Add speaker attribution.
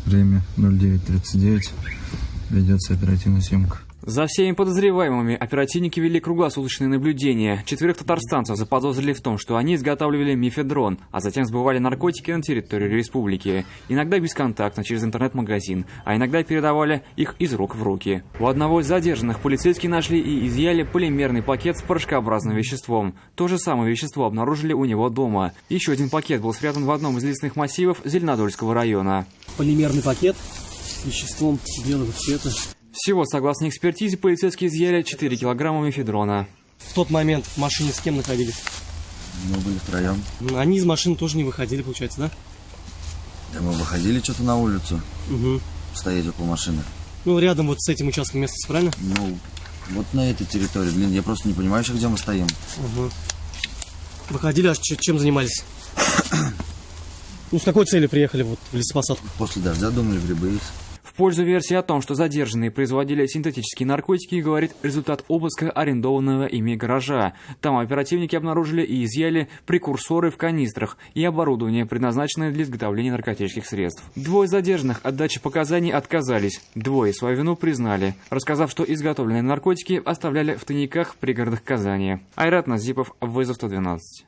Speaker 1: Время 09:39. Ведется оперативная съемка.
Speaker 2: За всеми подозреваемыми оперативники вели круглосуточное наблюдение. 4 татарстанцев заподозрили в том, что они изготавливали мефедрон, а затем сбывали наркотики на территории республики. Иногда бесконтактно через интернет-магазин, а иногда передавали их из рук в руки. У одного из задержанных полицейские нашли и изъяли полимерный пакет с порошкообразным веществом. То же самое вещество обнаружили у него дома. Еще один пакет был спрятан в одном из лесных массивов Зеленодольского района.
Speaker 3: Полимерный пакет с веществом белого цвета.
Speaker 2: Всего, согласно экспертизе, полицейские изъяли 4 килограмма мефедрона.
Speaker 3: В тот момент в машине с кем находились?
Speaker 1: Мы были втроем.
Speaker 3: Они из машины тоже не выходили, получается, да?
Speaker 1: Да мы выходили что-то на улицу.
Speaker 3: Угу.
Speaker 1: Стоять около машины.
Speaker 3: Ну, рядом вот с этим участком местности, правильно?
Speaker 1: Ну, вот на этой территории. Блин, я просто не понимаю еще, где мы стоим.
Speaker 3: Угу. Выходили, а чем занимались? Ну, с какой целью приехали вот в лесопосадку?
Speaker 1: После дождя думали, грибы есть.
Speaker 2: В пользу версии о том, что задержанные производили синтетические наркотики, говорит результат обыска арендованного ими гаража. Там оперативники обнаружили и изъяли прекурсоры в канистрах и оборудование, предназначенное для изготовления наркотических средств. 2 задержанных от дачи показаний отказались. 2 свою вину признали, рассказав, что изготовленные наркотики оставляли в тайниках в пригородах Казани. Айрат Назипов, вызов 112.